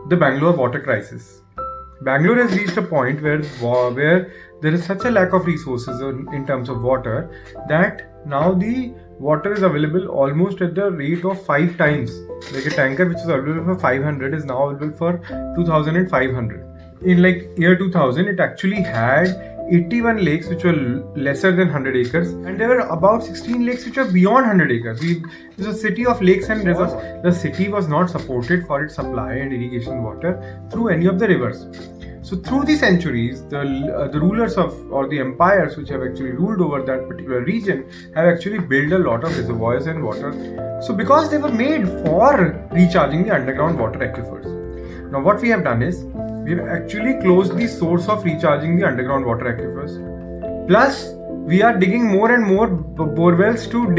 the Bangalore water crisis. Bangalore has reached a point where there is such a lack of resources in terms of water that now the water is available almost at the rate of 5 times. Like a tanker which is available for 500 is now available for 2500. In like year 2000, it actually had 81 lakes which were lesser than 100 acres, and there were about 16 lakes which were beyond 100 acres. It was a city of lakes and rivers. The city was not supported for its supply and irrigation water through any of the rivers. So through the centuries, the rulers or the empires which have actually ruled over that particular region have actually built a lot of reservoirs and water. So because they were made for recharging the underground water aquifers. Now what we have done is, we have actually closed the source of recharging the underground water aquifers. Plus, we are digging more and more borewells to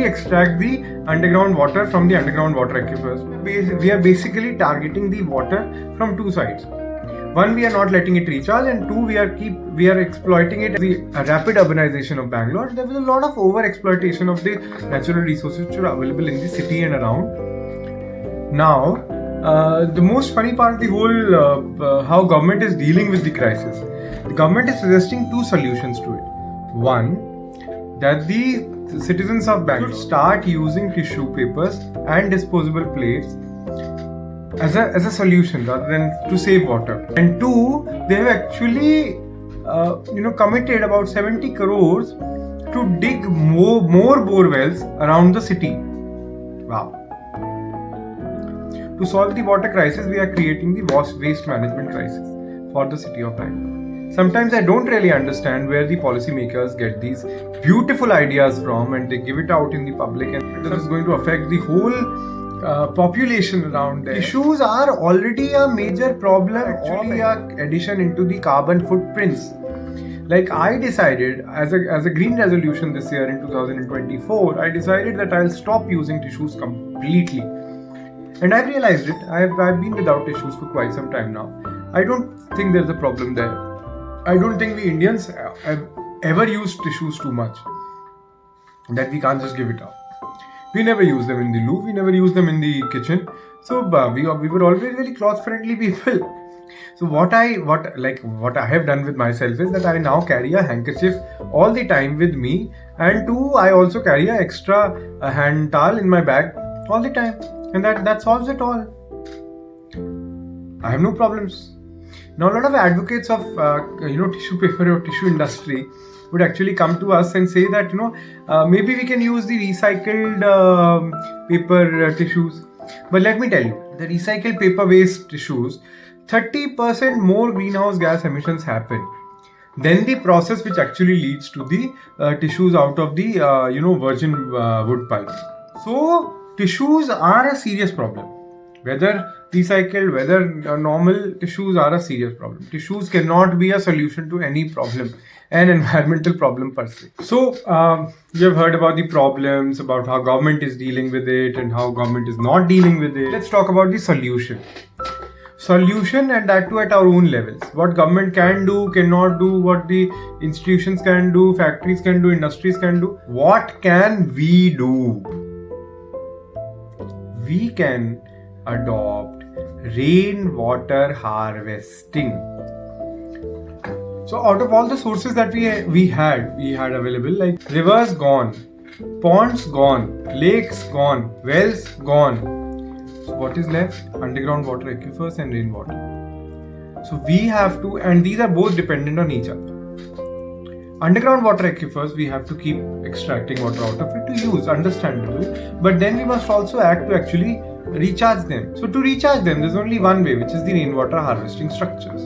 extract the underground water from the underground water aquifers. We are basically targeting the water from two sides. One, we are not letting it recharge, and two, we are exploiting it. The rapid urbanization of Bangalore, there was a lot of over exploitation of the natural resources which are available in the city and around. Now, the most funny part of the whole how government is dealing with the crisis. The government is suggesting two solutions to it. One, that the citizens of Bangalore should start using tissue papers and disposable plates as a solution rather than to save water. And two, they have actually committed about 70 crores to dig more bore wells around the city. Wow. To solve the water crisis, we are creating the waste management crisis for the city of Bangalore. Sometimes I don't really understand where the policymakers get these beautiful ideas from and they give it out in the public, and this is going to affect the whole population around there. Tissues are already a major problem, actually an addition into the carbon footprints. Like I decided as a green resolution this year in 2024, I decided that I'll stop using tissues completely. And I've realized it. I've been without tissues for quite some time now. I don't think there's a problem there. I don't think we Indians have ever used tissues too much, that we can't just give it up. We never use them in the loo. We never use them in the kitchen. So we were always very cloth-friendly people. So what I have done with myself is that I now carry a handkerchief all the time with me, and two, I also carry an extra hand towel in my bag all the time. And that solves it all. I have no problems. Now a lot of advocates of tissue paper or tissue industry would actually come to us and say that maybe we can use the recycled paper tissues. But let me tell you, the recycled paper-based tissues, 30% more greenhouse gas emissions happen than the process which actually leads to the tissues out of the virgin wood pulp. So tissues are a serious problem. Whether recycled, whether normal, tissues are a serious problem. Tissues cannot be a solution to any problem, an environmental problem per se. So, you have heard about the problems, about how government is dealing with it and how government is not dealing with it. Let's talk about the solution. Solution, and that too at our own levels. What government can do, cannot do, what the institutions can do, factories can do, industries can do. What can we do? We can adopt rainwater harvesting. So out of all the sources that we had available, like rivers gone, ponds gone, lakes gone, wells gone. So what is left? Underground water aquifers and rainwater. So we have to, and these are both dependent on each other. Underground water aquifers, we have to keep extracting water out of it to use, understandable. But then we must also act to actually recharge them. So to recharge them, there's only one way, which is the rainwater harvesting structures.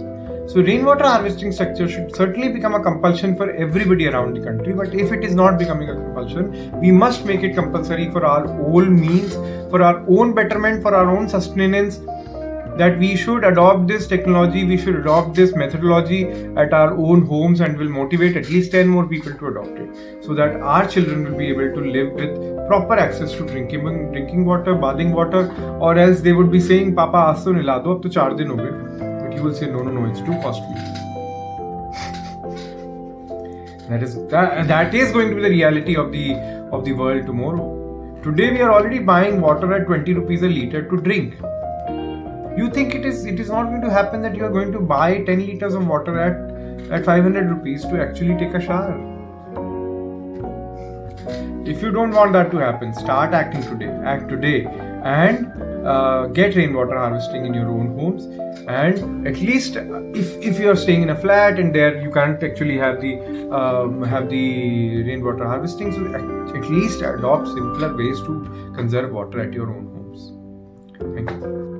So rainwater harvesting structure should certainly become a compulsion for everybody around the country. But if it is not becoming a compulsion, we must make it compulsory for our own means, for our own betterment, for our own sustenance. That we should adopt this technology, we should adopt this methodology at our own homes, and will motivate at least 10 more people to adopt it, so that our children will be able to live with proper access to drinking water, bathing water, or else they would be saying, Papa, aaj to nila do, ab to 4 din ho gaye. But you will say, no, it's too costly. That is going to be the reality of the world tomorrow. Today we are already buying water at 20 rupees a litre to drink. You think it is not going to happen that you are going to buy 10 liters of water at 500 rupees to actually take a shower. If you don't want that to happen, start acting today. Act today and get rainwater harvesting in your own homes. And at least if you are staying in a flat and there you can't actually have the rainwater harvesting, so at least adopt simpler ways to conserve water at your own homes. Thank you.